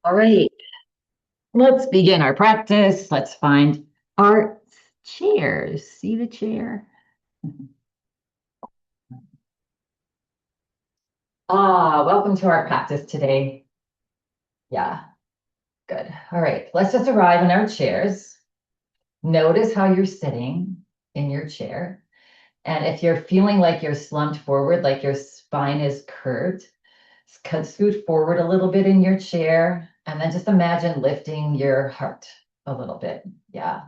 All right, let's begin our practice. Let's find our chairs. See the chair? Welcome to our practice today. Yeah, good. All right, let's just arrive in our chairs. Notice how you're sitting in your chair. And if you're feeling like you're slumped forward, like your spine is curved, scoot forward a little bit in your chair. And then just imagine lifting your heart a little bit. Yeah,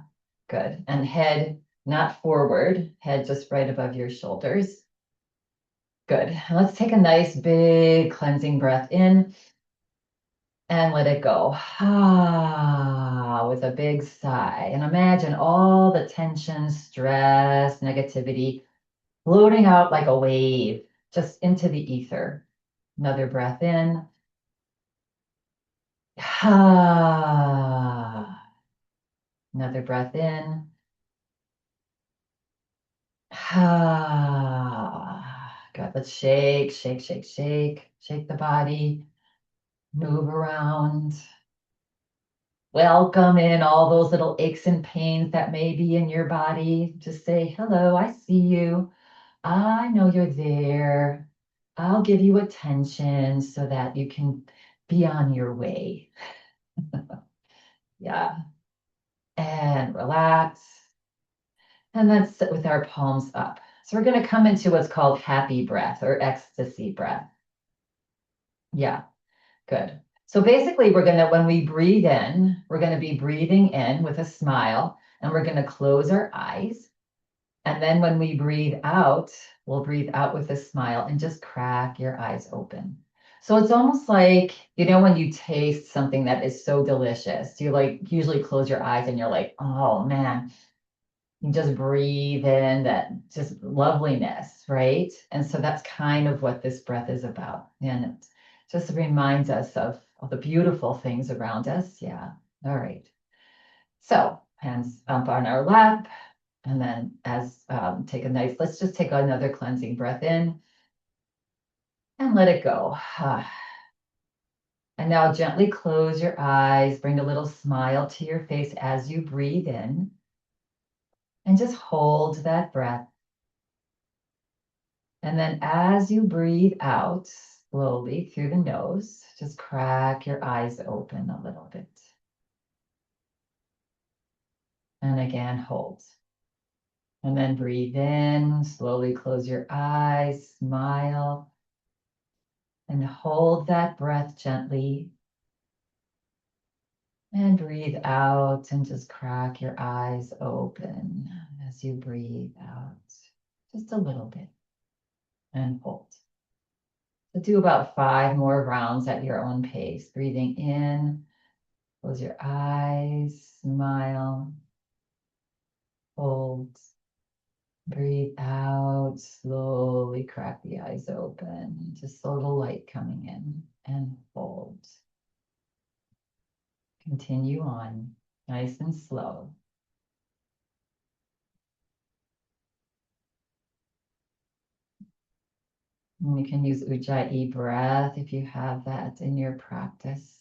good. And head not forward, head just right above your shoulders. Good. Let's take a nice big cleansing breath in and let it go. With a big sigh. And imagine all the tension, stress, negativity floating out like a wave just into the ether. Another breath in. Another breath in. Good. Let's shake, shake, shake, shake. Shake the body. Move around. Welcome in all those little aches and pains that may be in your body. Just say, hello, I see you. I know you're there. I'll give you attention so that you can be on your way. Yeah. And relax. And then sit with our palms up. So we're going to come into what's called happy breath or ecstasy breath. Yeah, good. So basically, when we breathe in, we're going to be breathing in with a smile and we're going to close our eyes. And then when we breathe out, we'll breathe out with a smile and just crack your eyes open. So it's almost like, when you taste something that is so delicious, you like usually close your eyes and you're like, oh man, you just breathe in that just loveliness, right? And so that's kind of what this breath is about. And it just reminds us of the beautiful things around us. Yeah. All right. So hands up on our lap. And then let's just take another cleansing breath in and let it go. And now gently close your eyes, bring a little smile to your face as you breathe in, and just hold that breath. And then as you breathe out slowly through the nose, just crack your eyes open a little bit. And again, hold. And then breathe in, slowly close your eyes, smile, and hold that breath gently. And breathe out and just crack your eyes open as you breathe out just a little bit and hold. So do about 5 more rounds at your own pace. Breathing in, close your eyes, smile, hold. Breathe out, slowly crack the eyes open. Just a little light coming in and hold. Continue on, nice and slow. And you can use Ujjayi breath if you have that in your practice.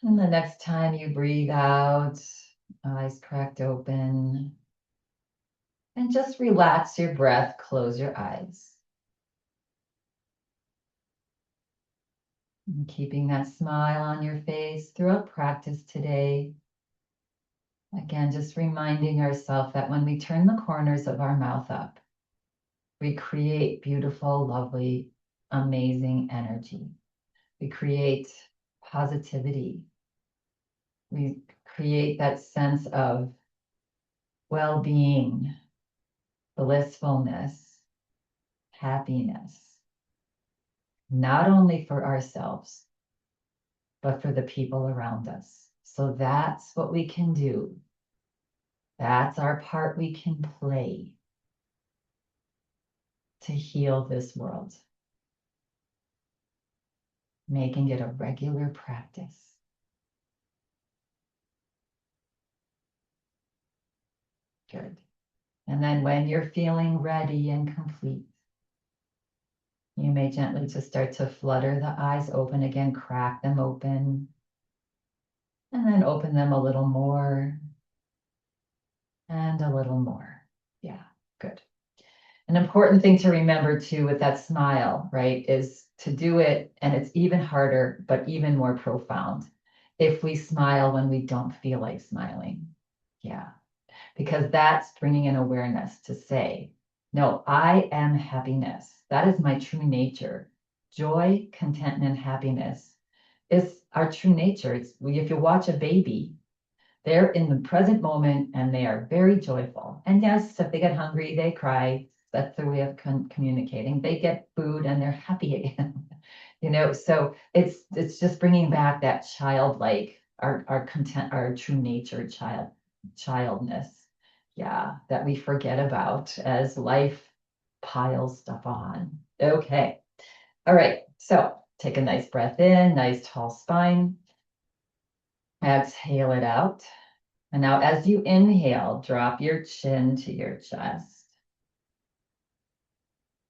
And the next time you breathe out, eyes cracked open, and just relax your breath, close your eyes. And keeping that smile on your face throughout practice today. Again, just reminding ourselves that when we turn the corners of our mouth up, we create beautiful, lovely, amazing energy. We create positivity. We create that sense of well-being, blissfulness, happiness, not only for ourselves, but for the people around us. So that's what we can do. That's our part we can play to heal this world. making it a regular practice. Good. And then when you're feeling ready and complete, you may gently just start to flutter the eyes open again, crack them open, and then open them a little more and a little more. Yeah, good. An important thing to remember too with that smile, right, is to do it, and it's even harder, but even more profound if we smile when we don't feel like smiling. Yeah, because that's bringing an awareness to say, no, I am happiness. That is my true nature. Joy, contentment, and happiness is our true nature. If you watch a baby, they're in the present moment and they are very joyful. And yes, if they get hungry, they cry. That's their way of communicating. They get food and they're happy again. So it's just bringing back that childlike, our content, our true nature, childness. Yeah, that we forget about as life piles stuff on. Okay. All right. So take a nice breath in, nice tall spine. Exhale it out. And now as you inhale, drop your chin to your chest.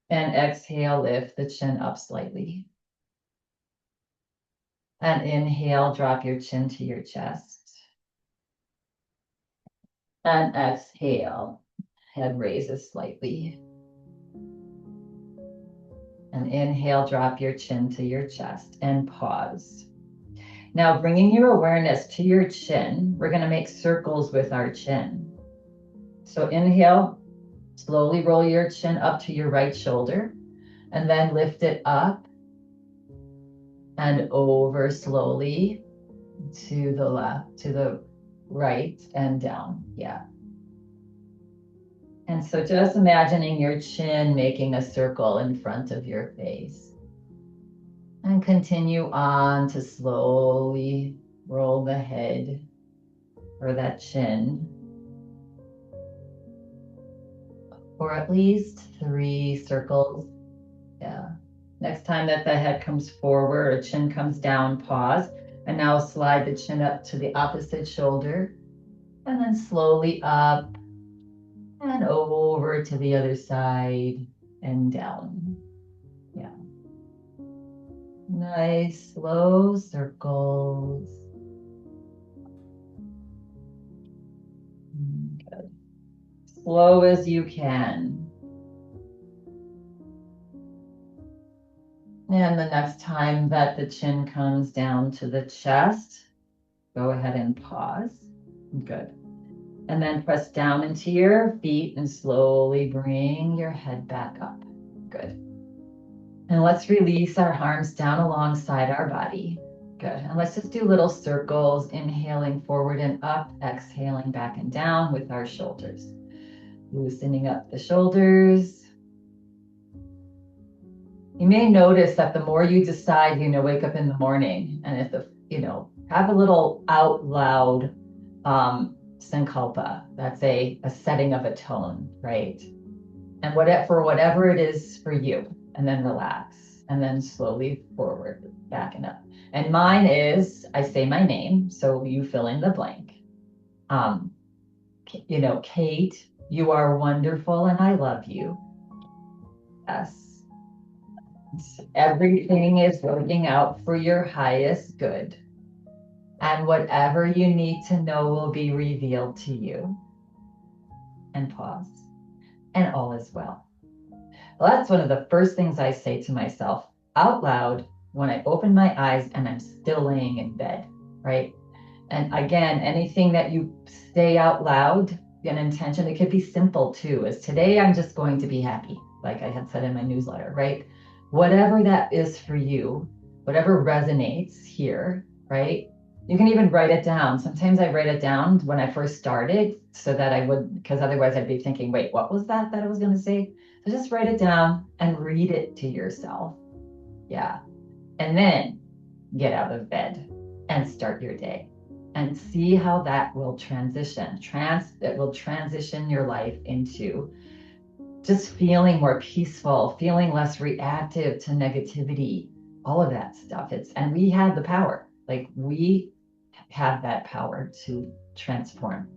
And exhale, lift the chin up slightly. And inhale, drop your chin to your chest. And exhale, head raises slightly. And inhale, drop your chin to your chest and pause. Now bringing your awareness to your chin, we're going to make circles with our chin. So inhale, slowly roll your chin up to your right shoulder and then lift it up and over slowly to the left, to the right and down. Yeah. And so just imagining your chin making a circle in front of your face. And continue on to slowly roll the head or that chin for at least 3 circles. Yeah. Next time that the head comes forward or chin comes down, pause. And now slide the chin up to the opposite shoulder. And then slowly up and over to the other side and down. Yeah. Nice, slow circles. Good. Slow as you can. And the next time that the chin comes down to the chest, go ahead and pause. Good. And then press down into your feet and slowly bring your head back up. Good. And let's release our arms down alongside our body. Good. And let's just do little circles, inhaling forward and up, exhaling back and down with our shoulders. Loosening up the shoulders. You may notice that the more you decide, wake up in the morning and have a little out loud sankalpa. That's a setting of a tone, right? And for whatever it is for you, and then relax, and then slowly forward, back and up. And mine is, I say my name, so you fill in the blank. Kate, you are wonderful and I love you. Yes. Everything is working out for your highest good. And whatever you need to know will be revealed to you. And pause. And all is well. Well, that's one of the first things I say to myself out loud when I open my eyes and I'm still laying in bed, right? And again, anything that you say out loud, an intention, it could be simple too, is today I'm just going to be happy, like I had said in my newsletter, right? Whatever that is for you, whatever resonates here, right? You can even write it down. Sometimes I write it down when I first started so that I would, because otherwise I'd be thinking, wait, what was that I was going to say? So just write it down and read it to yourself. Yeah. And then get out of bed and start your day and see how that will transition. It will transition your life into just feeling more peaceful, feeling less reactive to negativity, all of that stuff. And we have the power, like we have that power to transform.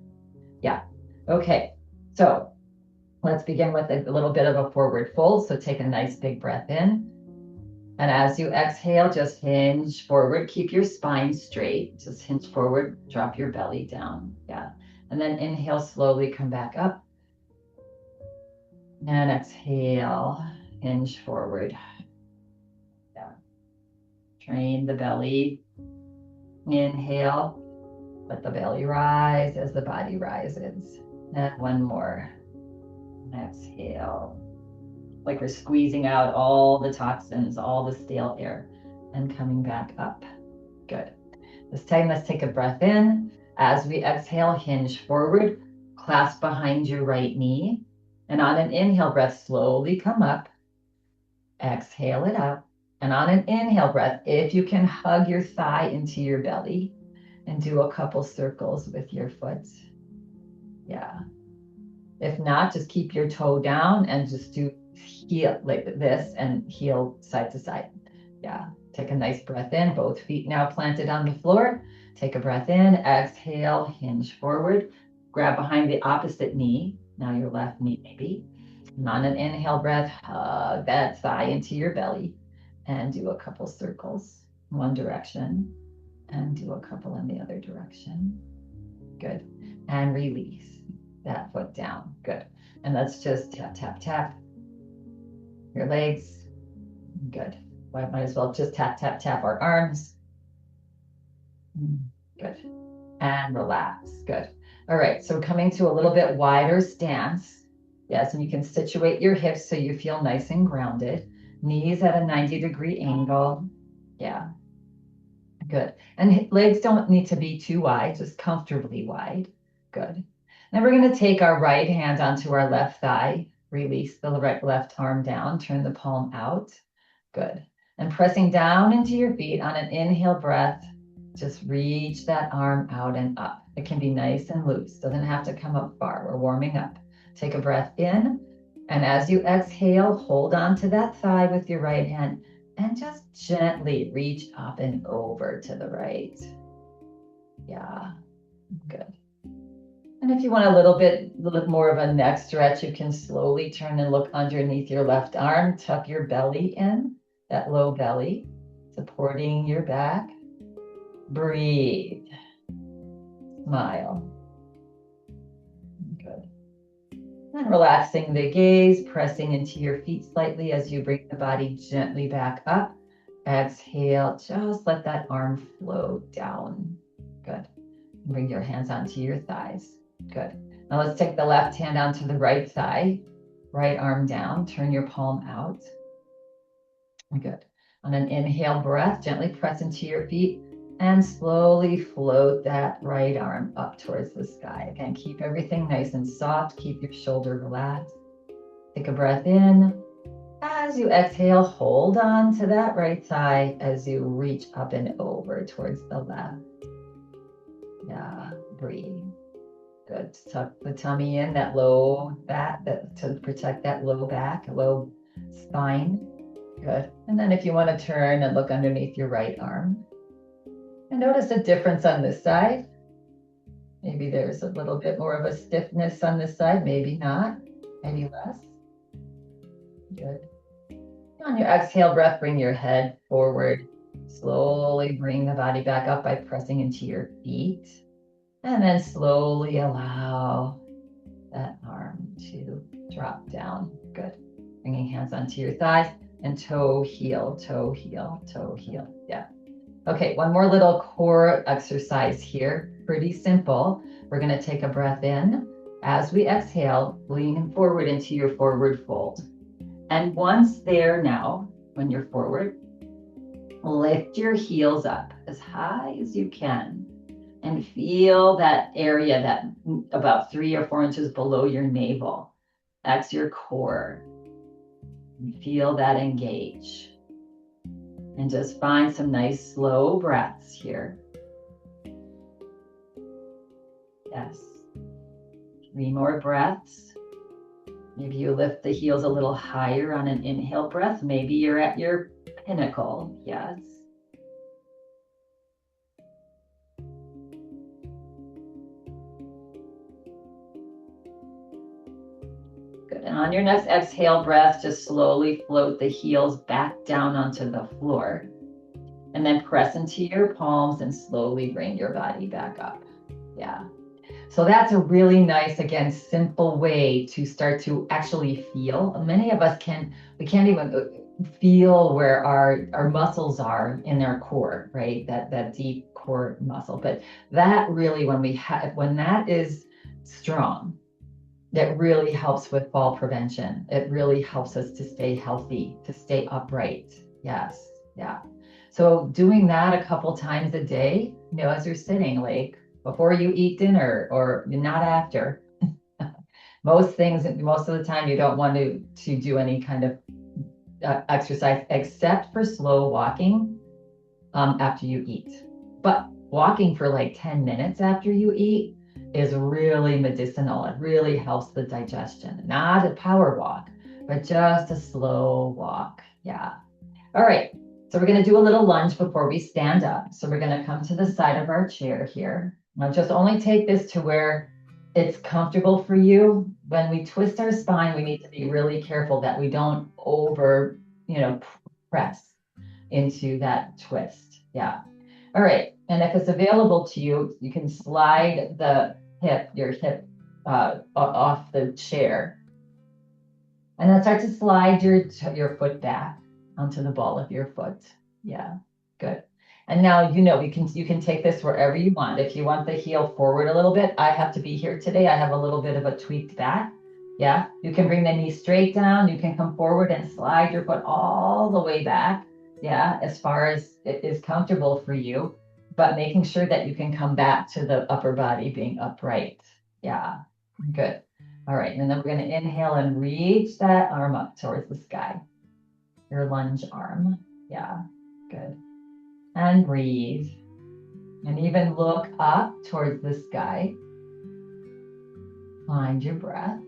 Yeah. Okay. So let's begin with a little bit of a forward fold. So take a nice big breath in. And as you exhale, just hinge forward. Keep your spine straight. Just hinge forward. Drop your belly down. Yeah. And then inhale, slowly come back up. And exhale, hinge forward. Yeah. Train the belly. Inhale, let the belly rise as the body rises. And one more. Exhale. Like we're squeezing out all the toxins, all the stale air, and coming back up. Good. This time, let's take a breath in. As we exhale, hinge forward, clasp behind your right knee. And on an inhale breath, slowly come up. Exhale it out. And on an inhale breath, if you can hug your thigh into your belly and do a couple circles with your foot. Yeah. If not, just keep your toe down and just do heel like this and heel side to side. Yeah. Take a nice breath in, both feet now planted on the floor. Take a breath in, exhale, hinge forward, grab behind the opposite knee. Now your left knee maybe. And on an inhale breath, hug that thigh into your belly and do a couple circles in one direction and do a couple in the other direction. Good. And release that foot down. Good. And let's just tap, tap, tap your legs. Good. Might as well just tap, tap, tap our arms. Good. And relax. Good. All right. So coming to a little bit wider stance. Yes. And you can situate your hips so you feel nice and grounded. Knees at a 90-degree angle. Yeah. Good. And legs don't need to be too wide, just comfortably wide. Good. Then we're going to take our right hand onto our left thigh. Release the left arm down. Turn the palm out. Good. And pressing down into your feet on an inhale breath, just reach that arm out and up. It can be nice and loose. Doesn't have to come up far. We're warming up. Take a breath in. And as you exhale, hold on to that thigh with your right hand and just gently reach up and over to the right. Yeah, good. And if you want a little bit more of a neck stretch, you can slowly turn and look underneath your left arm. Tuck your belly in, that low belly, supporting your back. Breathe. Smile. Good. And relaxing the gaze, pressing into your feet slightly as you bring the body gently back up. Exhale, just let that arm float down. Good. Bring your hands onto your thighs. Good. Now let's take the left hand onto the right thigh, right arm down, turn your palm out. Good. On an inhale breath, gently press into your feet and slowly float that right arm up towards the sky. Again, keep everything nice and soft. Keep your shoulder relaxed. Take a breath in. As you exhale, hold on to that right thigh as you reach up and over towards the left. Yeah, breathe. Good. Tuck the tummy in, that low back, to protect that low back, low spine. Good. And then if you want to turn and look underneath your right arm. And notice a difference on this side. Maybe there's a little bit more of a stiffness on this side, maybe not, maybe less. Good. On your exhale breath, bring your head forward. Slowly bring the body back up by pressing into your feet. And then slowly allow that arm to drop down. Good. Bringing hands onto your thighs and toe, heel, toe, heel, toe, heel. Yeah. Okay, one more little core exercise here. Pretty simple. We're going to take a breath in. As we exhale, lean forward into your forward fold. And once there now, when you're forward, lift your heels up as high as you can and feel that area that about 3 or 4 inches below your navel. That's your core. Feel that engage. And just find some nice slow breaths here. Yes. 3 more breaths. Maybe you lift the heels a little higher on an inhale breath. Maybe you're at your pinnacle. Yes. Good. And on your next exhale breath, just slowly float the heels back down onto the floor. And then press into your palms and slowly bring your body back up. Yeah. So that's a really nice, again, simple way to start to actually feel. Many of us we can't even feel where our muscles are in our core, right? That deep core muscle. But that really, when that is strong, that really helps with fall prevention. It really helps us to stay healthy, to stay upright. Yes. Yeah. So doing that a couple times a day, as you're sitting, like before you eat dinner or not after. Most of the time, you don't want to do any kind of exercise except for slow walking after you eat. But walking for like 10 minutes after you eat is really medicinal. It really helps the digestion. Not a power walk, but just a slow walk. Yeah. All right. So we're going to do a little lunge before we stand up. So we're going to come to the side of our chair here. Now just only take this to where it's comfortable for you. When we twist our spine, we need to be really careful that we don't over, press into that twist. Yeah. All right. And if it's available to you, you can slide your hip off the chair. And then start to slide your foot back onto the ball of your foot. Yeah, good. And now, you can take this wherever you want. If you want the heel forward a little bit, I have to be here today. I have a little bit of a tweaked back. Yeah, you can bring the knee straight down. You can come forward and slide your foot all the way back. Yeah, as far as it is comfortable for you, but making sure that you can come back to the upper body being upright. Yeah, good. All right, and then we're going to inhale and reach that arm up towards the sky. Your lunge arm. Yeah, good. And breathe. And even look up towards the sky. Find your breath.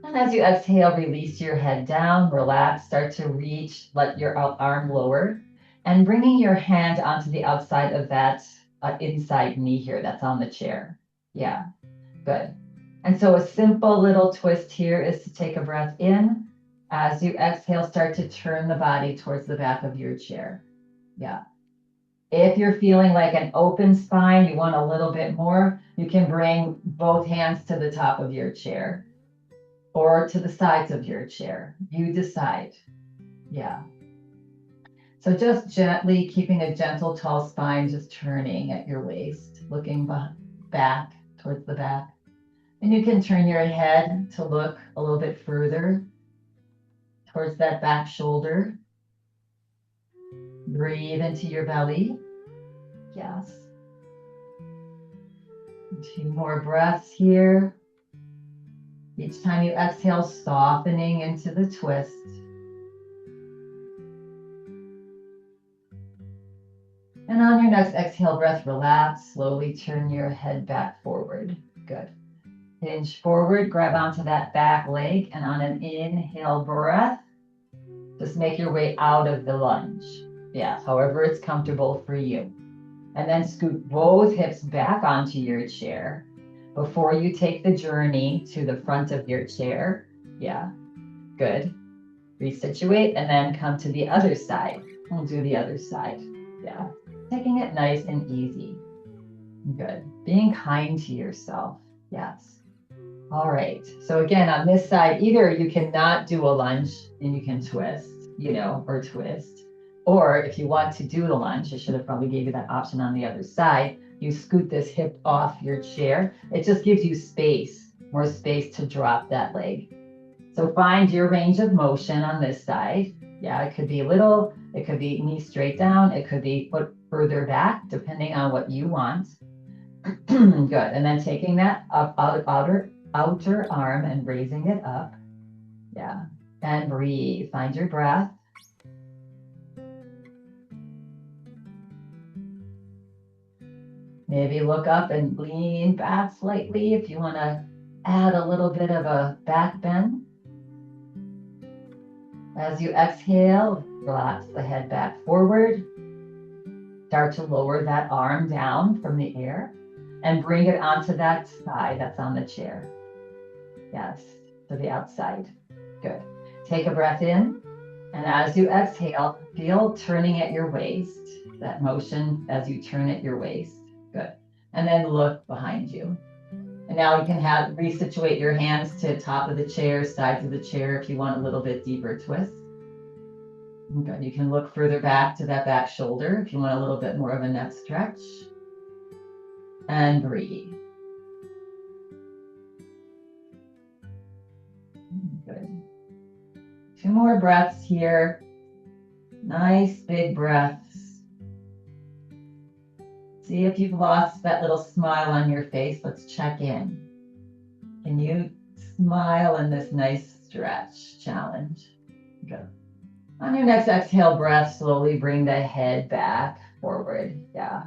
And as you exhale, release your head down, relax, start to reach, let your arm lower, and bringing your hand onto the outside of that inside knee here that's on the chair. Yeah, good. And so a simple little twist here is to take a breath in. As you exhale, start to turn the body towards the back of your chair. Yeah. If you're feeling like an open spine, you want a little bit more, you can bring both hands to the top of your chair or to the sides of your chair. You decide. Yeah. So just gently keeping a gentle, tall spine, just turning at your waist, looking back towards the back. And you can turn your head to look a little bit further towards that back shoulder. Breathe into your belly. Yes. 2 more breaths here. Each time you exhale, softening into the twist. And on your next exhale breath, relax. Slowly turn your head back forward. Good. Hinge forward, grab onto that back leg, and on an inhale breath, just make your way out of the lunge. Yeah, however it's comfortable for you. And then scoot both hips back onto your chair before you take the journey to the front of your chair. Yeah, good. Resituate and then come to the other side. We'll do the other side. Yeah, taking it nice and easy. Good. Being kind to yourself. Yes. All right. So again, on this side, either you cannot do a lunge and you can twist, or twist. Or if you want to do the lunge, I should have probably gave you that option on the other side. You scoot this hip off your chair. It just gives you space, more space to drop that leg. So find your range of motion on this side. Yeah, it could be little, it could be knee straight down, it could be foot further back, depending on what you want. Good. And then taking that outer arm and raising it up. Yeah. And breathe. Find your breath. Maybe look up and lean back slightly if you want to add a little bit of a back bend. As you exhale, relax the head back forward. Start to lower that arm down from the air and bring it onto that side that's on the chair. Yes, to the outside. Good. Take a breath in. And as you exhale, feel turning at your waist, that motion as you turn at your waist. Good. And then look behind you. And now you can resituate your hands to top of the chair, sides of the chair if you want a little bit deeper twist. Good. You can look further back to that back shoulder if you want a little bit more of a neck stretch. And breathe. Good. 2 more breaths here. Nice big breaths. See if you've lost that little smile on your face. Let's check in. Can you smile in this nice stretch challenge? Good. On your next exhale breath, slowly bring the head back forward. Yeah.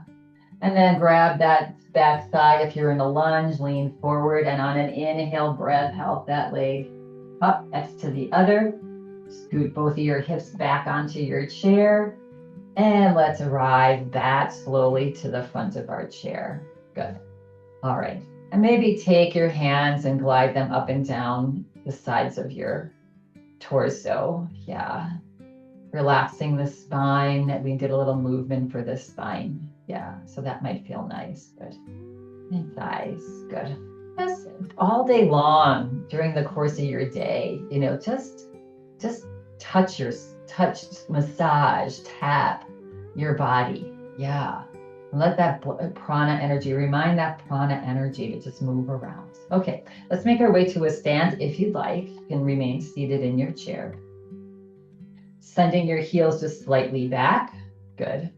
And then grab that back thigh. If you're in a lunge, lean forward. And on an inhale breath, help that leg up, X to the other. Scoot both of your hips back onto your chair. And let's arrive back slowly to the front of our chair. Good. All right. And maybe take your hands and glide them up and down the sides of your torso. Yeah. Relaxing the spine. We did a little movement for the spine. Yeah. So that might feel nice. Good. And thighs. Good. Just all day long during the course of your day, just touch, massage, tap your body. Yeah. And let that prana energy, remind that prana energy to just move around. Okay, let's make our way to a stand if you'd like. You can remain seated in your chair. Sending your heels just slightly back. Good.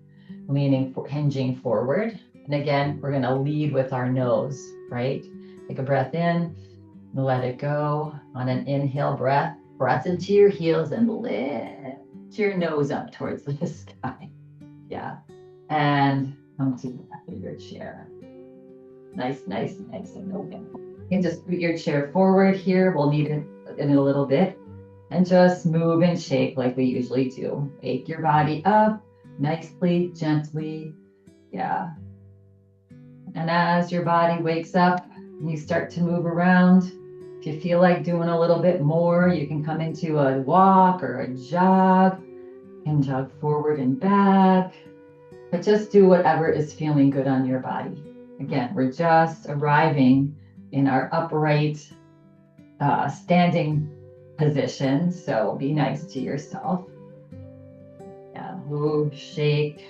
Hinging forward. And again, we're going to lead with our nose, right? Take a breath in, let it go. On an inhale breath into your heels and lift your nose up towards the sky. Yeah. And come to the back of your chair. Nice and open. You can just put your chair forward here. We'll need it in a little bit. And just move and shake like we usually do. Wake your body up nicely, gently. Yeah. And as your body wakes up and you start to move around, if you feel like doing a little bit more, you can come into a walk or a jog. You can jog forward and back. But just do whatever is feeling good on your body. Again, we're just arriving in our upright standing position. So be nice to yourself. Yeah, move, shake.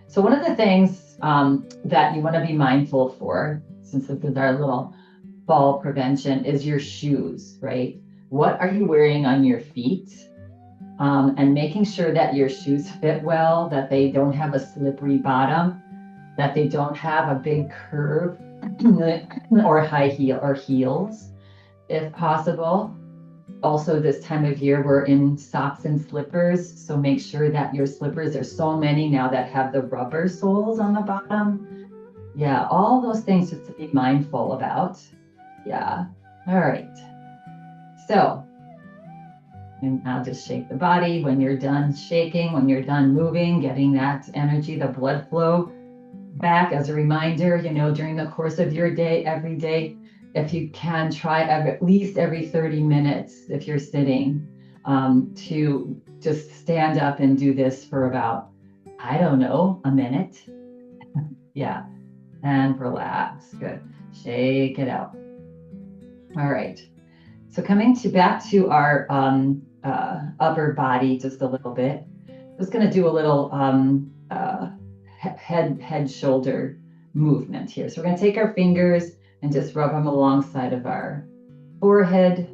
So one of the things that you want to be mindful for, since this is our little fall prevention, is your shoes, right? What are you wearing on your feet? And making sure that your shoes fit well, that they don't have a slippery bottom, that they don't have a big curve or high heel or heels, if possible. Also, this time of year, we're in socks and slippers. So make sure that your slippers, there's so many now that have the rubber soles on the bottom. Yeah, all those things just to be mindful about. Yeah. All right. So, and I'll just shake the body. When you're done shaking, when you're done moving, getting that energy, the blood flow back. As a reminder, during the course of your day, every day, if you can, try at least every 30 minutes, if you're sitting, to just stand up and do this for about, I don't know, a minute. Yeah. And relax. Good. Shake it out. All right. So coming back to our upper body just a little bit. Just going to do a little head shoulder movement here. So we're going to take our fingers and just rub them alongside of our forehead.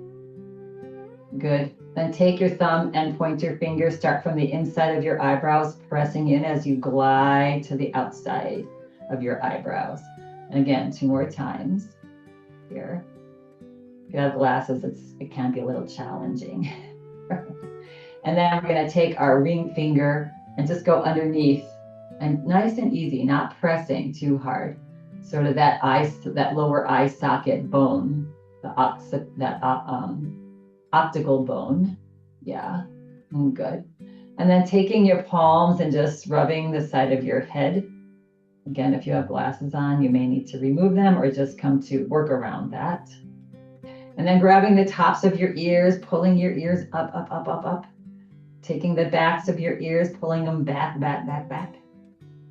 Good. Then take your thumb and pointer finger. Start from the inside of your eyebrows, pressing in as you glide to the outside of your eyebrows. And again, 2 more times here. If you have glasses, it can be a little challenging. And then we're going to take our ring finger and just go underneath, and nice and easy, not pressing too hard. Sort of that lower eye socket bone, that optical bone. Yeah, good. And then taking your palms and just rubbing the side of your head. Again, if you have glasses on, you may need to remove them or just come to work around that. And then grabbing the tops of your ears, pulling your ears up, up, up, up, up. Taking the backs of your ears, pulling them back, back, back, back.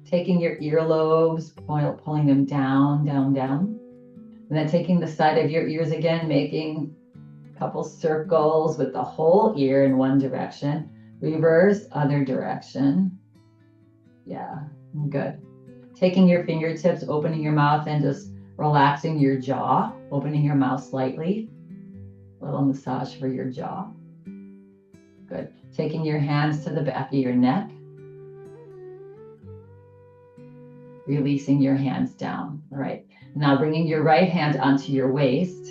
Taking your earlobes, pulling them down, down, down. And then taking the side of your ears again, making a couple circles with the whole ear in one direction. Reverse, other direction. Yeah, good. Taking your fingertips, opening your mouth and just relaxing your jaw, opening your mouth slightly. A little massage for your jaw. Good. Taking your hands to the back of your neck. Releasing your hands down. All right. Now bringing your right hand onto your waist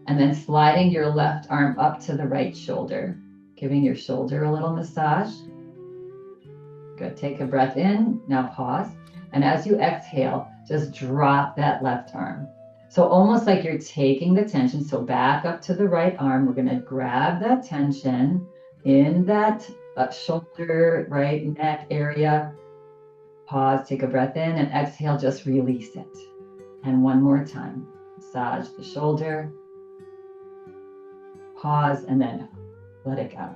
and then sliding your left arm up to the right shoulder, giving your shoulder a little massage. Good. Take a breath in. Now pause. And as you exhale, just drop that left arm. So almost like you're taking the tension. So back up to the right arm. We're going to grab that tension in that shoulder, right neck area. Pause, take a breath in, and exhale, just release it. And one more time. Massage the shoulder. Pause, and then let it go.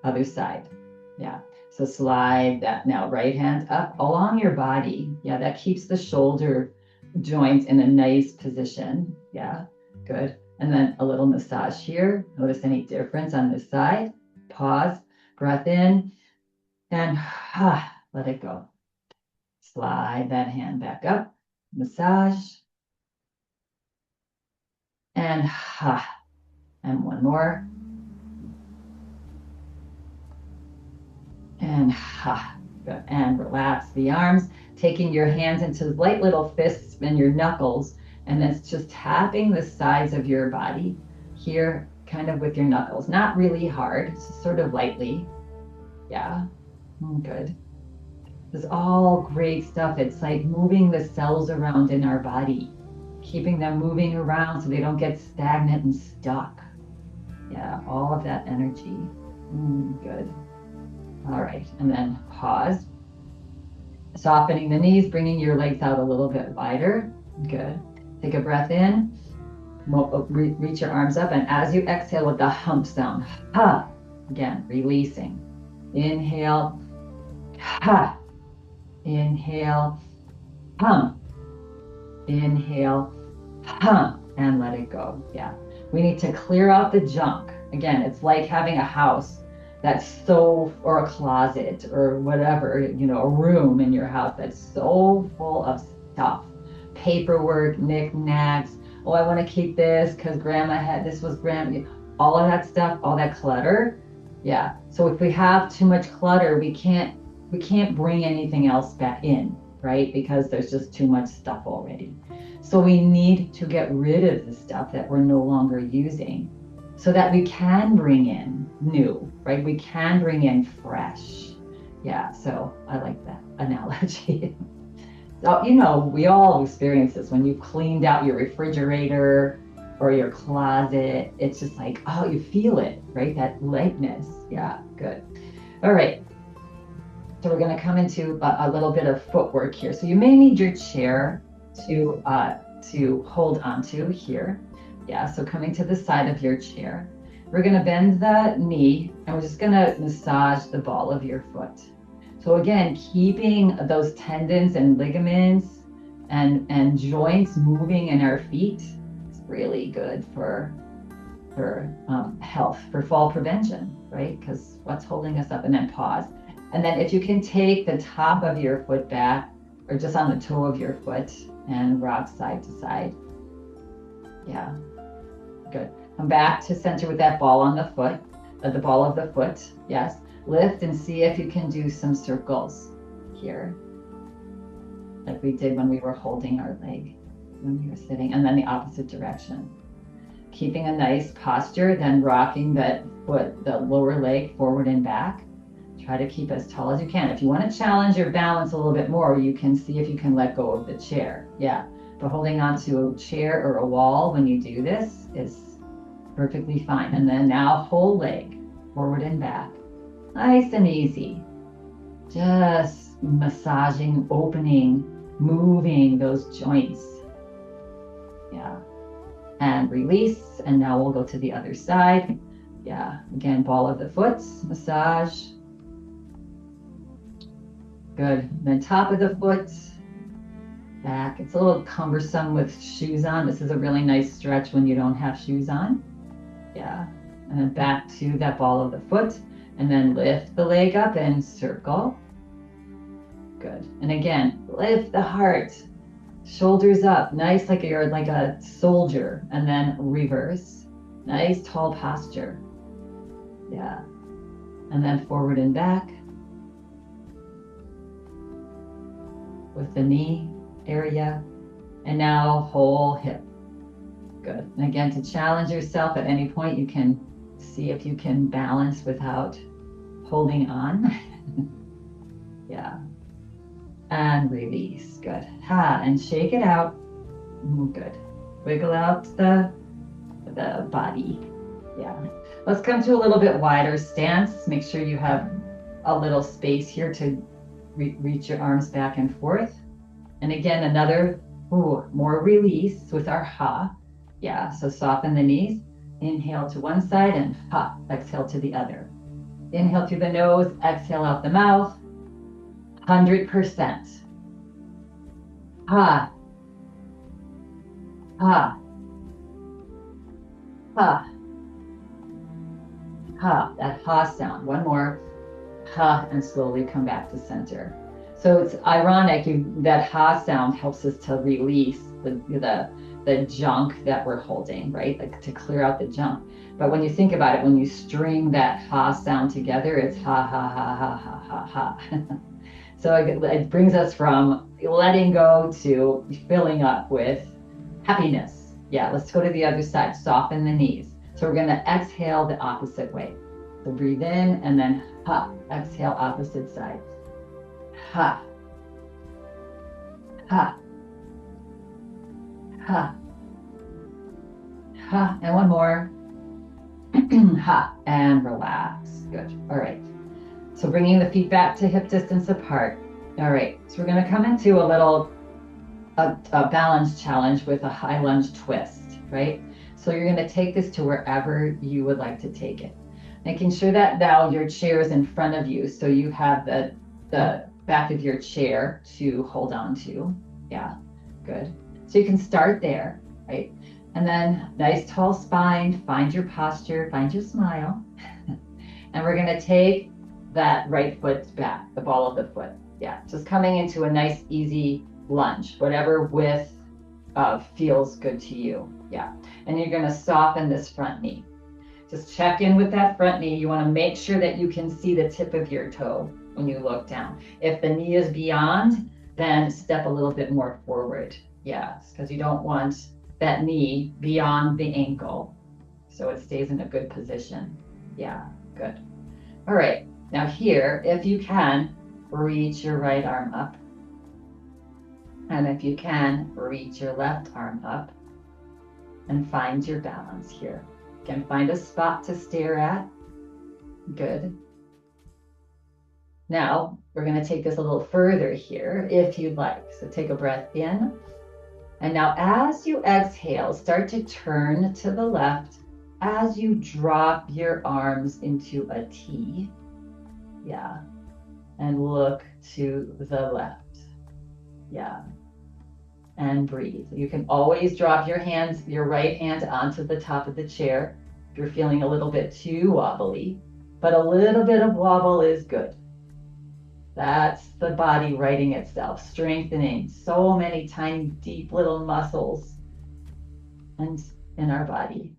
Other side. Yeah. So slide that now right hand up along your body. Yeah, that keeps the shoulder joints in a nice position. Yeah, good. And then a little massage here. Notice any difference on this side. Pause, breath in, and let it go. Slide that hand back up, massage, and one more. And good. And relax the arms, taking your hands into light little fists and your knuckles, and then just tapping the sides of your body here, kind of with your knuckles. Not really hard, just sort of lightly. Yeah, good. This is all great stuff. It's like moving the cells around in our body, keeping them moving around so they don't get stagnant and stuck. Yeah, all of that energy. Good. All right, and then pause. Softening the knees, bringing your legs out a little bit wider. Good. Take a breath in. Reach your arms up, and as you exhale with the hump sound, again, releasing. Inhale, inhale, hum. Inhale, hum, and let it go. Yeah. We need to clear out the junk. Again, it's like having a house that's so, or a closet or whatever, a room in your house that's so full of stuff, paperwork, knickknacks. Oh, I want to keep this because grandma had, this was grandma, all of that stuff, all that clutter. Yeah. So if we have too much clutter, we can't bring anything else back in, right? Because there's just too much stuff already. So we need to get rid of the stuff that we're no longer using so that we can bring in new, right? We can bring in fresh. Yeah, so I like that analogy. So, we all experience this when you've cleaned out your refrigerator or your closet. It's just like, oh, you feel it, right? That lightness. Yeah, good. All right. So we're going to come into a little bit of footwork here. So you may need your chair to hold onto here. Yeah, so coming to the side of your chair. We're going to bend the knee and we're just going to massage the ball of your foot. So again, keeping those tendons and ligaments and joints moving in our feet is really good for health, for fall prevention, right? Because what's holding us up? And then pause. And then if you can take the top of your foot back or just on the toe of your foot and rock side to side. Yeah, good. Come back to center with that ball on the foot, the ball of the foot. Yes. Lift and see if you can do some circles here, like we did when we were holding our leg, when we were sitting, and then the opposite direction. Keeping a nice posture, then rocking that foot, the lower leg forward and back. Try to keep as tall as you can. If you want to challenge your balance a little bit more, you can see if you can let go of the chair. Yeah, but holding on to a chair or a wall when you do this is perfectly fine. And then now whole leg. forward and back. Nice and easy. Just massaging, opening, moving those joints. Yeah. And release. And now we'll go to the other side. Yeah. Again, ball of the foot, massage. Good. Then top of the foot, back. It's a little cumbersome with shoes on. This is a really nice stretch when you don't have shoes on. Yeah. And then back to that ball of the foot. And then lift the leg up and circle. Good. And again, lift the heart. Shoulders up. Nice, like you're like a soldier. And then reverse. Nice tall posture. Yeah. And then forward and back. With the knee area. And now whole hip. Good. And again, to challenge yourself at any point, you can see if you can balance without holding on. Yeah. And release. Good. Ha. And shake it out. Good. Wiggle out the body. Yeah. Let's come to a little bit wider stance. Make sure you have a little space here to reach your arms back and forth. And again, another more release with our ha. Yeah. So soften the knees. Inhale to one side and ha. Exhale to the other. Inhale through the nose. Exhale out the mouth. 100%. Ha. Ha. Ha. Ha. That ha sound. One more. Ha. And slowly come back to center. So it's ironic that ha sound helps us to release the junk that we're holding, right? Like to clear out the junk. But when you think about it, when you string that ha sound together, it's ha, ha, ha, ha, ha, ha, ha. So it brings us from letting go to filling up with happiness. Yeah, let's go to the other side. Soften the knees. So we're going to exhale the opposite way. So breathe in and then ha. Exhale opposite side. Ha. Ha. Ha. Ha. And one more. Ha. And relax. Good. All right. So bringing the feet back to hip distance apart. All right. So we're going to come into a balance challenge with a high lunge twist, right? So you're going to take this to wherever you would like to take it. Making sure that now your chair is in front of you. So you have the back of your chair to hold on to. Yeah. Good. So you can start there, right? And then nice tall spine, find your posture, find your smile. And we're going to take that right foot back, the ball of the foot. Yeah, just coming into a nice, easy lunge, whatever width feels good to you. Yeah, and you're going to soften this front knee. Just check in with that front knee. You want to make sure that you can see the tip of your toe when you look down. If the knee is beyond, then step a little bit more forward. Yeah, because you don't want that knee beyond the ankle. So it stays in a good position. Yeah, good. All right. Now here, if you can, reach your right arm up. And if you can, reach your left arm up and find your balance here. You can find a spot to stare at. Good. Now, we're going to take this a little further here if you'd like. So take a breath in. And now as you exhale, start to turn to the left as you drop your arms into a T. Yeah. And look to the left. Yeah. And breathe. You can always drop your hands, your right hand onto the top of the chair if you're feeling a little bit too wobbly, but a little bit of wobble is good. That's the body righting itself, strengthening so many tiny, deep little muscles and in our body.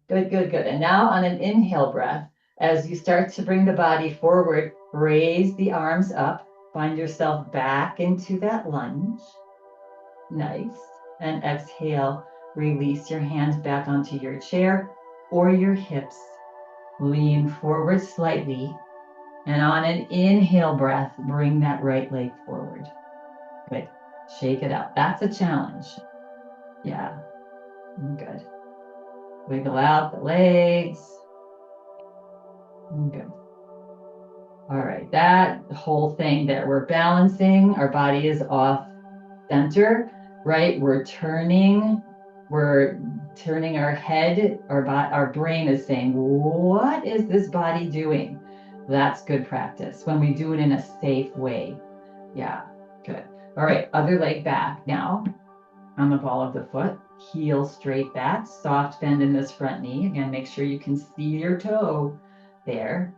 Good, good, good. And now on an inhale breath, as you start to bring the body forward, raise the arms up, find yourself back into that lunge. Nice. And exhale, release your hands back onto your chair or your hips. Lean forward slightly. And on an inhale breath, bring that right leg forward. Good. Shake it out. That's a challenge. Yeah. Good. Wiggle out the legs. Good. All right, that whole thing there, we're balancing, our body is off center, right? We're turning our head, our brain is saying, what is this body doing? That's good practice when we do it in a safe way. Yeah, good. All right, other leg back now on the ball of the foot, heel straight back, soft bend in this front knee. Again, make sure you can see your toe there.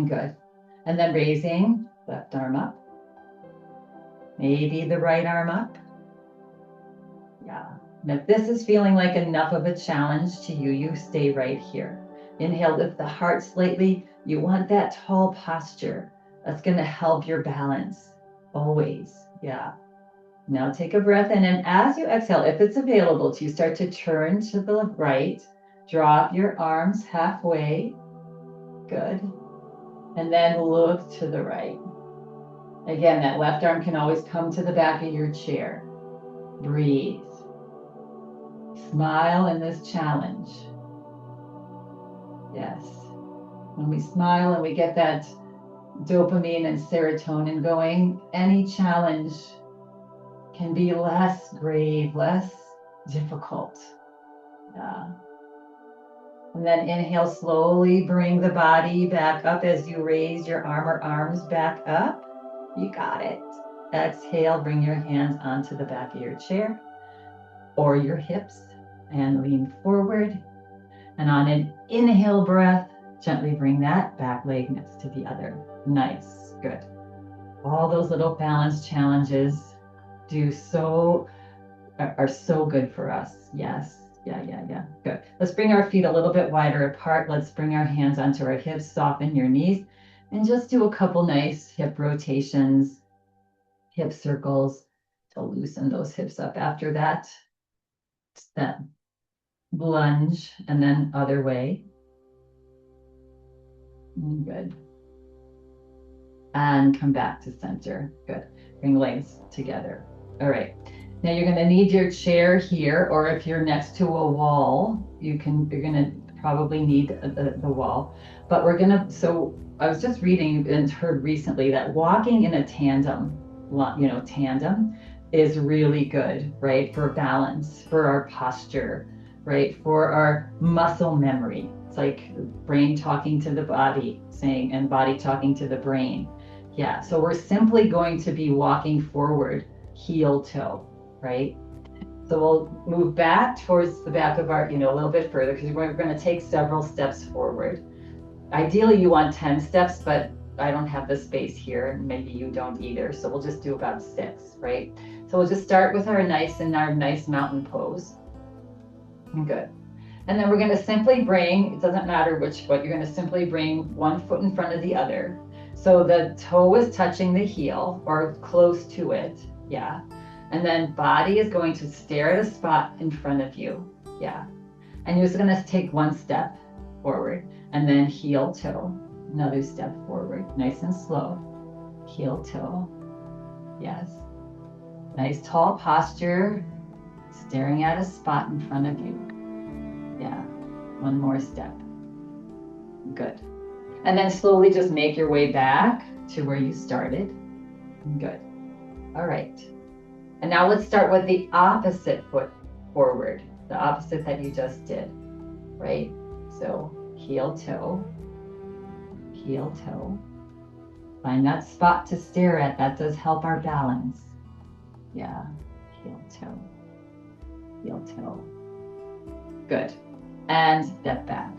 Good. And then raising left arm up, maybe the right arm up. Yeah. And if this is feeling like enough of a challenge to you, you stay right here. Inhale, lift the heart slightly. You want that tall posture. That's going to help your balance always. Yeah. Now take a breath in, and as you exhale, if it's available to you, start to turn to the right. Drop your arms halfway. Good. And then look to the right. Again, that left arm can always come to the back of your chair. Breathe. Smile in this challenge. Yes. When we smile and we get that dopamine and serotonin going, any challenge can be less grave, less difficult. Yeah. And then inhale, slowly bring the body back up as you raise your arm or arms back up. You got it. Exhale, bring your hands onto the back of your chair or your hips and lean forward. And on an inhale breath, gently bring that back leg next to the other. Nice, good. All those little balance challenges are so good for us. Yes, yeah, good. Let's bring our feet a little bit wider apart. Let's bring our hands onto our hips, soften your knees, and just do a couple nice hip rotations, hip circles to loosen those hips up after that. Step, lunge, and then other way. Good. And come back to center. Good. Bring legs together. All right. Now you're going to need your chair here, or if you're next to a wall, you're going to probably need the wall. But so I was just reading and heard recently that walking in a tandem is really good, right? For balance, for our posture, right? For our muscle memory. It's like brain talking to the body and body talking to the brain. Yeah, so we're simply going to be walking forward, heel toe, right? So we'll move back towards the back of a little bit further because we're going to take several steps forward. Ideally, you want 10 steps, but I don't have the space here, and maybe you don't either. So we'll just do about 6, right? So we'll just start with our nice mountain pose. Good. And then we're going to simply bring, it doesn't matter which foot, you're going to simply bring one foot in front of the other. So the toe is touching the heel or close to it. Yeah. And then body is going to stare at a spot in front of you. Yeah. And you're just going to take one step forward and then heel toe, another step forward, nice and slow. Heel toe. Yes. Nice tall posture, staring at a spot in front of you. Yeah. One more step. Good. And then slowly just make your way back to where you started. Good. All right. And now let's start with the opposite foot forward, the opposite that you just did, right? So heel toe. Find that spot to stare at. That does help our balance. Yeah. Heel toe. Good. And step back.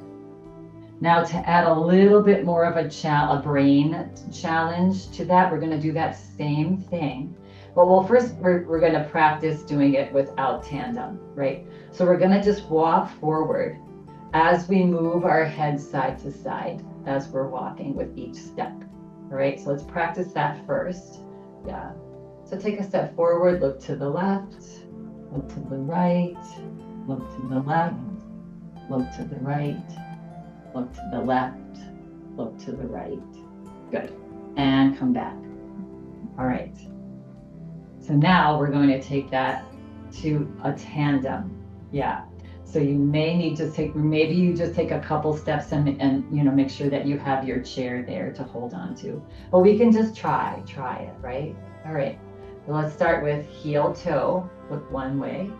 Now to add a little bit more of a brain challenge to that, we're going to do that same thing. But we're going to practice doing it without tandem, right? So we're going to just walk forward as we move our head side to side as we're walking with each step. All right, so let's practice that first. Yeah. So take a step forward, look to the left, look to the right, look to the left, look to the right, look to the left, look to the right. Good. And come back. All right. So now we're going to take that to a tandem. Yeah. So you may need to take, maybe you just take a couple steps and you know, make sure that you have your chair there to hold on to. But we can just try it, right? All right. So let's start with heel toe, look one way.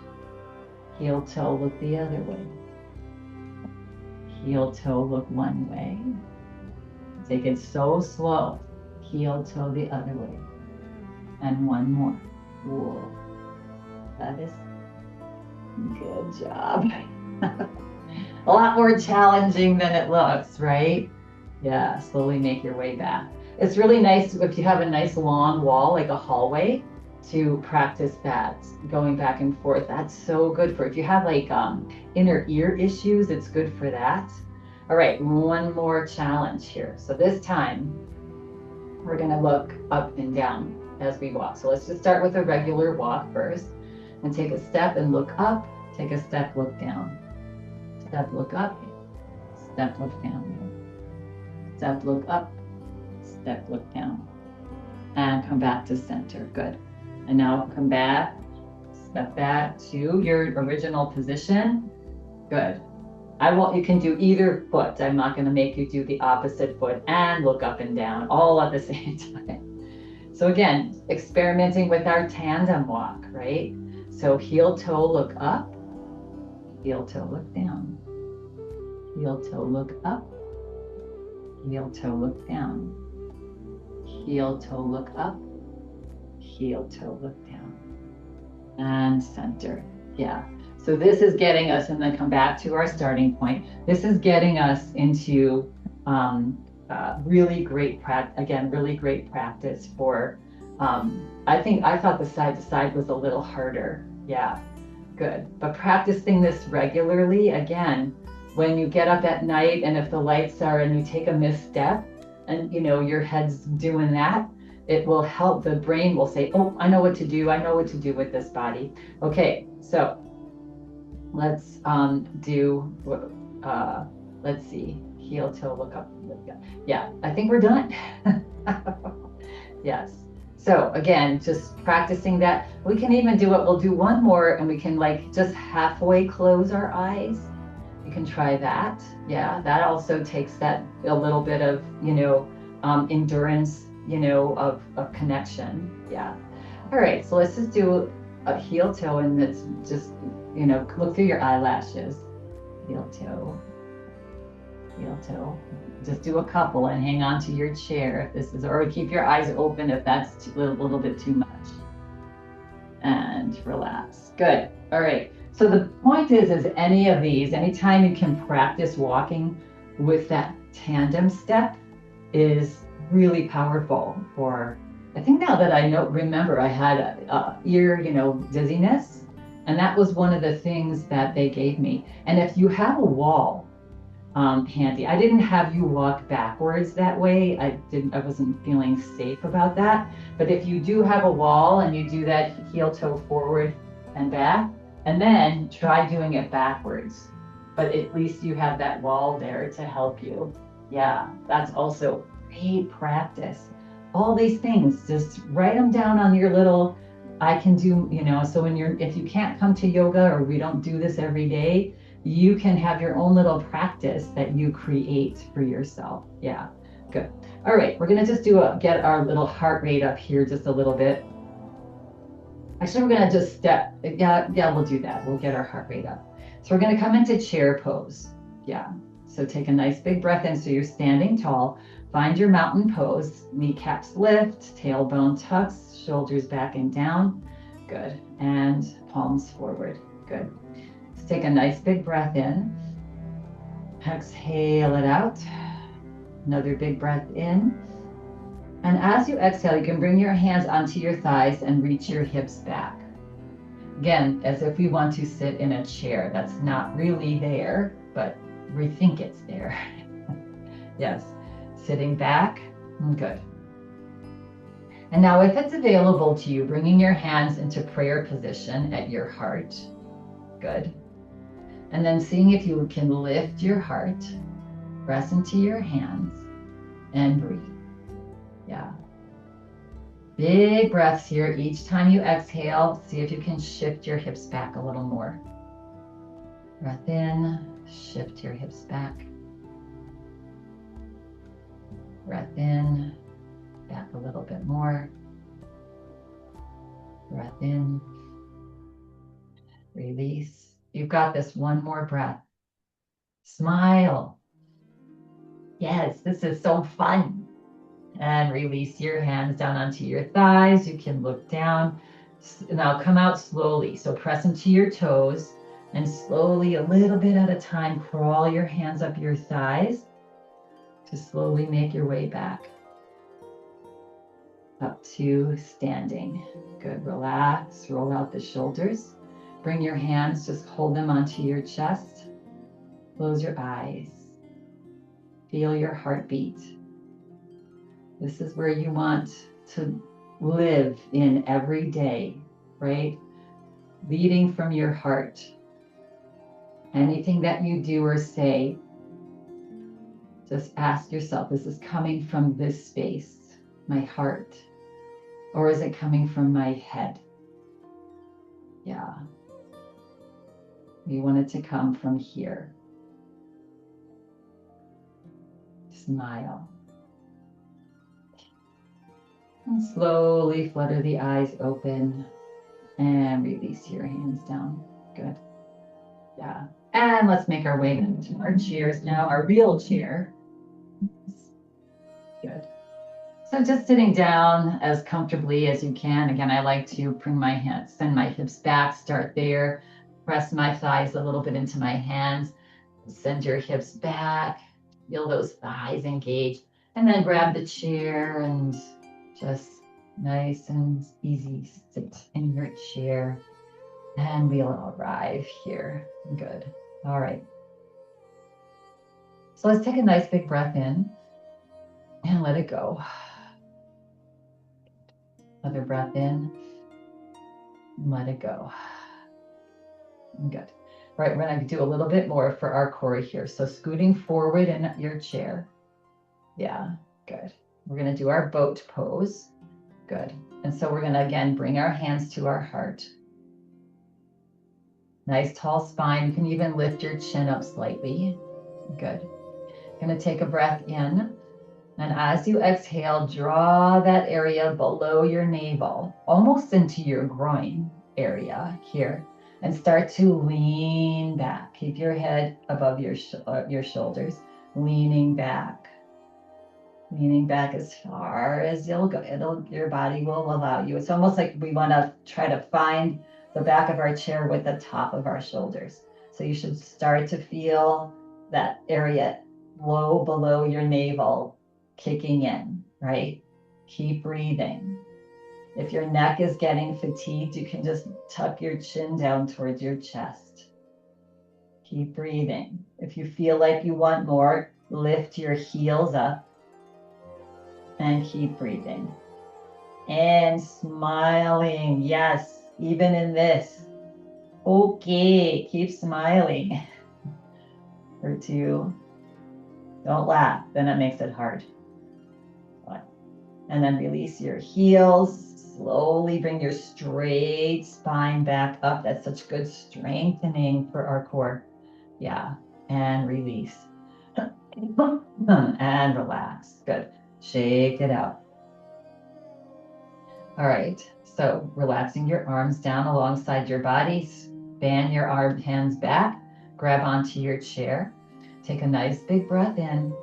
Heel toe, look the other way. Heel toe, look one way. Take it so slow. Heel toe the other way. And one more. Whoa. That is good job. A lot more challenging than it looks, right? Yeah, slowly make your way back. It's really nice if you have a nice long wall, like a hallway, to practice that, going back and forth. That's so good for if you have like inner ear issues, it's good for that. All right, one more challenge here. So this time, we're gonna look up and down as we walk. So let's just start with a regular walk first, and take a step and look up, take a step, look down. Step, look up, step, look down. Step, look up, step, look down. And come back to center, good. And now come back, step back to your original position, good. You can do either foot. I'm not gonna make you do the opposite foot and look up and down all at the same time. So again, experimenting with our tandem walk, right? So heel toe, look up, heel toe, look down. Heel toe, look up, heel toe, look down. Heel toe, look up, heel toe, look down. And center, yeah. So this is getting us, and then come back to our starting point. This is getting us into really great practice for, I thought the side to side was a little harder. Yeah, good. But practicing this regularly, again, when you get up at night and if the lights are and you take a misstep and you know your head's doing that, it will help. The brain will say, oh, I know what to do. I know what to do with this body. Okay, so let's let's see, heel toe, look up. Yeah, I think we're done. Yes. So again, just practicing that. We can even do it. We'll do one more and we can like just halfway close our eyes. You can try that. Yeah, that also takes that a little bit of, you know, endurance, you know, of connection. Yeah. All right, so let's just do a heel toe, and it's just, you know, look through your eyelashes. Heel toe, heel toe. Just do a couple and hang on to your chair if this is, or keep your eyes open if that's a little bit too much. And relax. Good. All right. So the point is any of these, anytime you can practice walking with that tandem step is really powerful for, I think now that I remember I had ear, you know, dizziness, and that was one of the things that they gave me. And if you have a wall handy, I didn't have you walk backwards that way. I wasn't feeling safe about that. But if you do have a wall and you do that heel toe forward and back, and then try doing it backwards, but at least you have that wall there to help you. Yeah, that's also great practice. All these things, just write them down on your little, I can do, you know, so if you can't come to yoga or we don't do this every day, you can have your own little practice that you create for yourself. Yeah, good. All right, we're gonna just get our little heart rate up here just a little bit. Actually, we're gonna just step, yeah, we'll do that. We'll get our heart rate up. So we're gonna come into chair pose. Yeah, so take a nice big breath in so you're standing tall. Find your mountain pose, kneecaps lift, tailbone tucks, shoulders back and down. Good, and palms forward, good. Let's take a nice big breath in. Exhale it out. Another big breath in. And as you exhale, you can bring your hands onto your thighs and reach your hips back. Again, as if we want to sit in a chair. That's not really there, but we think it's there. Yes, sitting back, good. And now if it's available to you, bringing your hands into prayer position at your heart, good. And then seeing if you can lift your heart, press into your hands, and breathe. Yeah. Big breaths here. Each time you exhale, see if you can shift your hips back a little more. Breath in, shift your hips back. Breath in, back a little bit more. Breath in, release. You've got this. One more breath. Smile. Yes, this is so fun. And release your hands down onto your thighs. You can look down. Now come out slowly. So press into your toes and slowly, a little bit at a time, crawl your hands up your thighs to slowly make your way back up to standing. Good. Relax. Roll out the shoulders. Bring your hands, just hold them onto your chest. Close your eyes. Feel your heartbeat. This is where you want to live in every day, right? Leading from your heart. Anything that you do or say, just ask yourself, is this coming from this space, my heart? Or is it coming from my head? Yeah. We want it to come from here. Smile. And slowly flutter the eyes open and release your hands down. Good. Yeah. And let's make our way into our chairs now, our real chair. Good. So just sitting down as comfortably as you can. Again, I like to bring my hands, send my hips back, start there, press my thighs a little bit into my hands, send your hips back, feel those thighs engage, and then grab the chair and just nice and easy sit in your chair. And we'll arrive here. Good. All right. So let's take a nice big breath in and let it go. Another breath in, and let it go. Good. All right, we're going to do a little bit more for our core here. So scooting forward in your chair. Yeah, good. We're going to do our boat pose. Good. And so we're going to, again, bring our hands to our heart. Nice tall spine. You can even lift your chin up slightly. Good. Going to take a breath in. And as you exhale, draw that area below your navel, almost into your groin area here. And start to lean back. Keep your head above your shoulders. Leaning back. Leaning back as far as you'll go. Your body will allow you. It's almost like we want to try to find the back of our chair with the top of our shoulders. So you should start to feel that area low below your navel kicking in, right? Keep breathing. If your neck is getting fatigued, you can just tuck your chin down towards your chest. Keep breathing. If you feel like you want more, lift your heels up and keep breathing. And smiling. Yes, even in this. Okay, keep smiling. Or two. Don't laugh, then it makes it hard. And then release your heels. Slowly bring your straight spine back up. That's such good strengthening for our core. Yeah, and release. And relax. Good. Shake it out. All right, so relaxing your arms down alongside your body. Span your hands back. Grab onto your chair. Take a nice big breath in.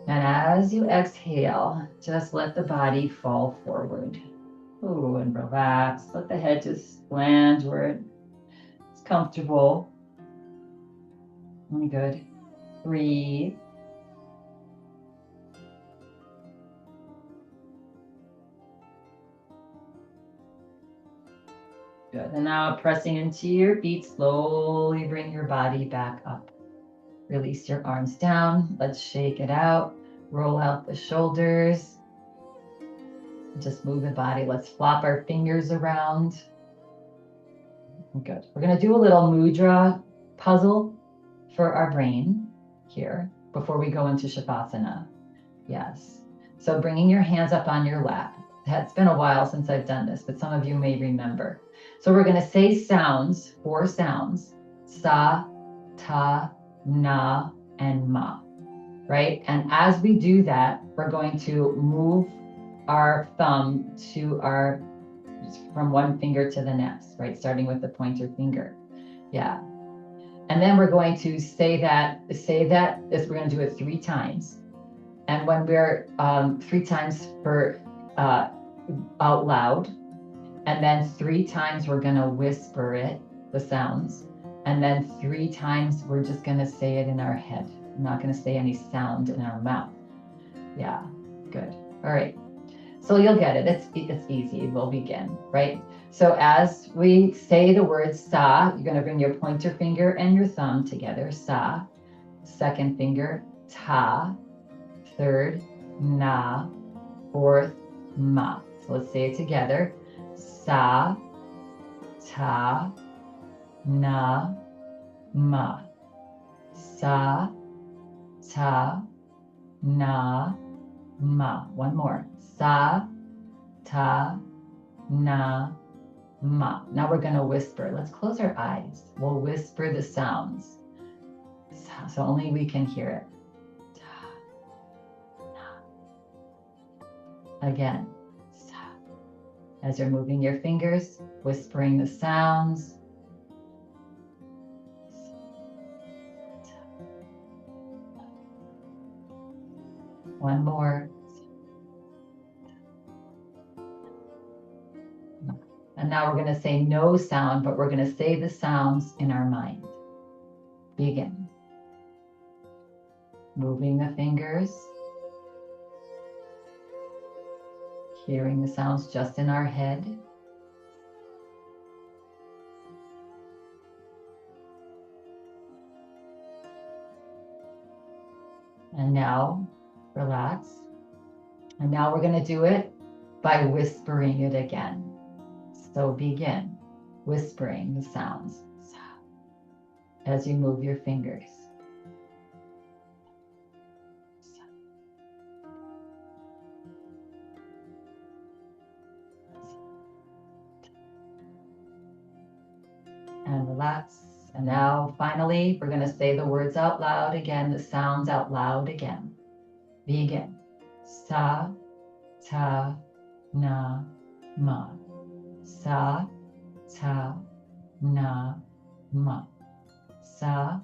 And as you exhale, just let the body fall forward. Ooh, and relax. Let the head just land where it's comfortable. Good. Breathe. Good. And now pressing into your feet, slowly bring your body back up. Release your arms down. Let's shake it out. Roll out the shoulders. Just move the body. Let's flop our fingers around. Good. We're going to do a little mudra puzzle for our brain here before we go into Shavasana. Yes. So bringing your hands up on your lap. It's been a while since I've done this, but some of you may remember. So we're going to say sounds, 4 sounds. Sa, ta, na, and ma, right? And as we do that, we're going to move our thumb to from one finger to the next, right? Starting with the pointer finger. Yeah. And then we're going to say that we're going to do it 3 times. And when we're 3 times for out loud, and then 3 times we're going to whisper it, the sounds. And then 3 times we're just going to say it in our head. We're not going to say any sound in our mouth. Yeah, good. All right. So you'll get it. It's easy. We'll begin, right? So as we say the word sa, you're going to bring your pointer finger and your thumb together. Sa. Second finger, ta. Third, na. Fourth, ma. So let's say it together. Sa, ta, na, ma. Sa, ta, na, ma. One more. Sa, ta, na, ma. Now we're going to whisper. Let's close our eyes. We'll whisper the sounds. So only we can hear it. Again. As you're moving your fingers, whispering the sounds. One more. And now we're going to say no sound, but we're going to say the sounds in our mind. Begin. Moving the fingers. Hearing the sounds just in our head. And now, relax. And now we're going to do it by whispering it again. So begin whispering the sounds as you move your fingers. And relax. And now, finally, we're going to say the words out loud again, the sounds out loud again. Begin. Sa, ta, na, ma. Sa, ta, na, ma. Sa,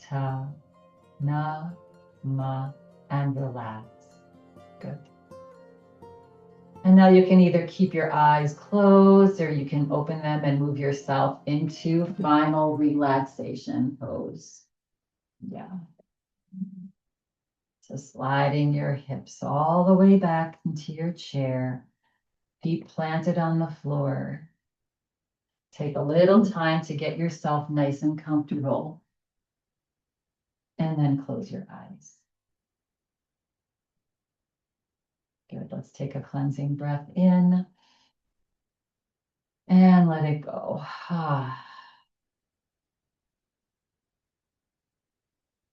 ta, na, ma. And relax. Good. And now you can either keep your eyes closed or you can open them and move yourself into final relaxation pose. Yeah. So sliding your hips all the way back into your chair, feet planted on the floor. Take a little time to get yourself nice and comfortable. And then close your eyes. Good. Let's take a cleansing breath in. And let it go.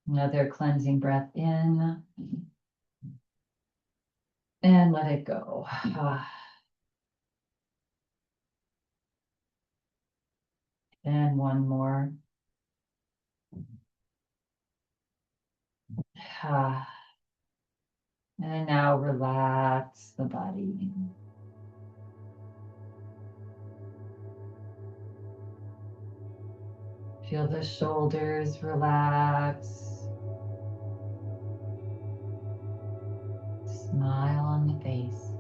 Another cleansing breath in. And let it go. And one more. And now relax the body. Feel the shoulders relax. Smile on the face.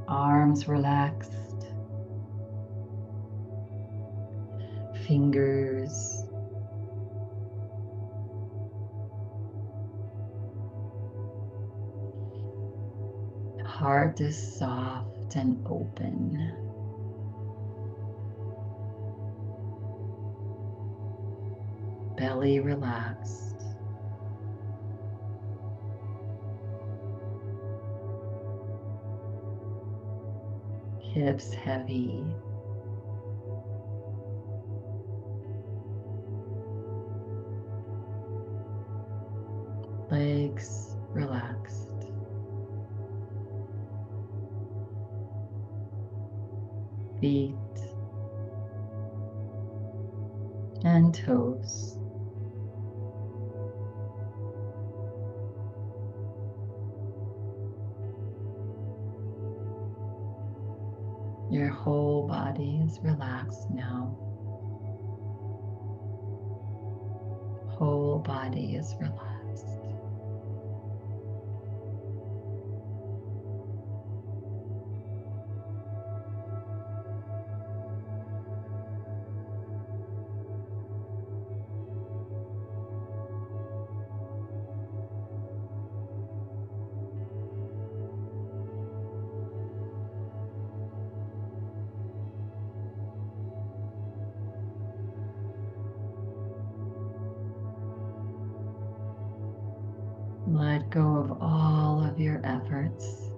Arms relaxed. Fingers. Heart is soft and open. Belly relaxed. Hips heavy. Legs relaxed. feet and toes. Your whole body is relaxed now. Whole body is relaxed. Let go of all of your efforts.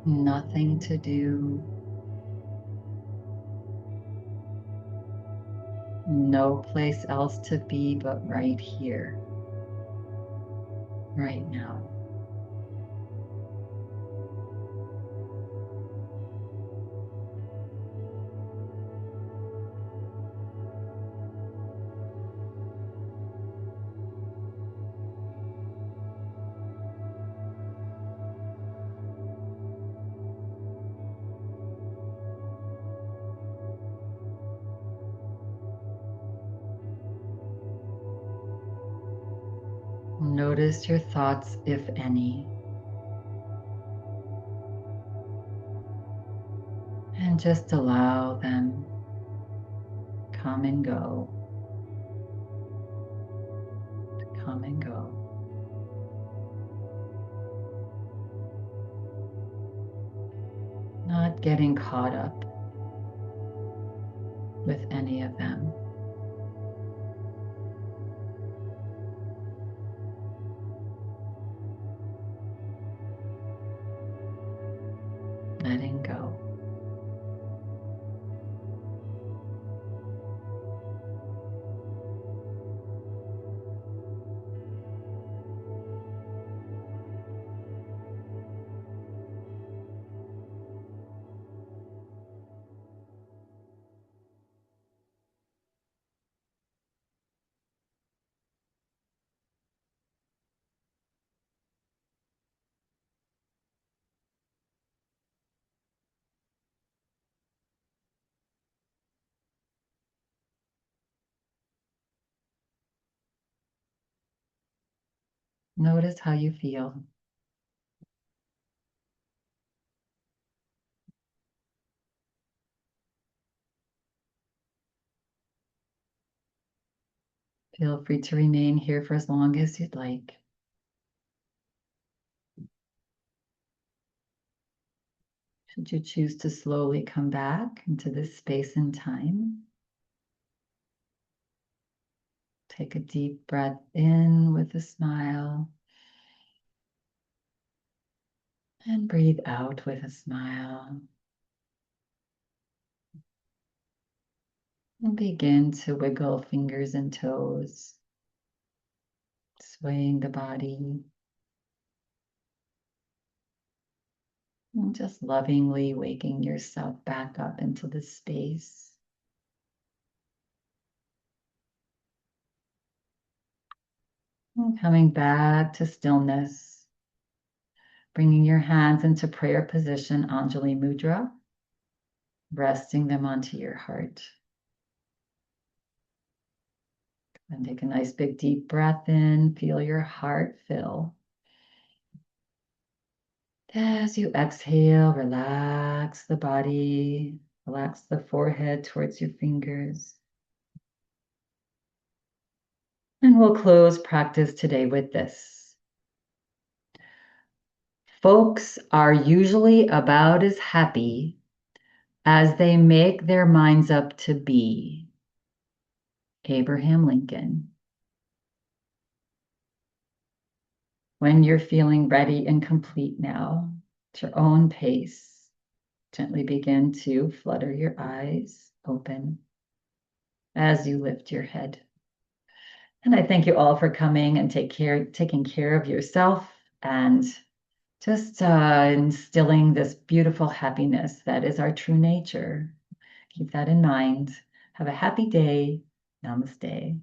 Nothing to do. No place else to be but right here, right now. Notice your thoughts, if any, and just allow them come and go, come and go. Not getting caught up with any of them. Letting go. Notice how you feel. Feel free to remain here for as long as you'd like. Should you choose to slowly come back into this space and time, take a deep breath in with a smile and breathe out with a smile. And begin to wiggle fingers and toes, swaying the body. And just lovingly waking yourself back up into the space. And coming back to stillness, bringing your hands into prayer position, Anjali Mudra, resting them onto your heart. And take a nice big deep breath in, feel your heart fill. As you exhale, relax the body, relax the forehead towards your fingers. And we'll close practice today with this. Folks are usually about as happy as they make their minds up to be. Abraham Lincoln. When you're feeling ready and complete now, at your own pace, gently begin to flutter your eyes open as you lift your head. And I thank you all for coming and taking care of yourself and just instilling this beautiful happiness that is our true nature. Keep that in mind. Have a happy day. Namaste.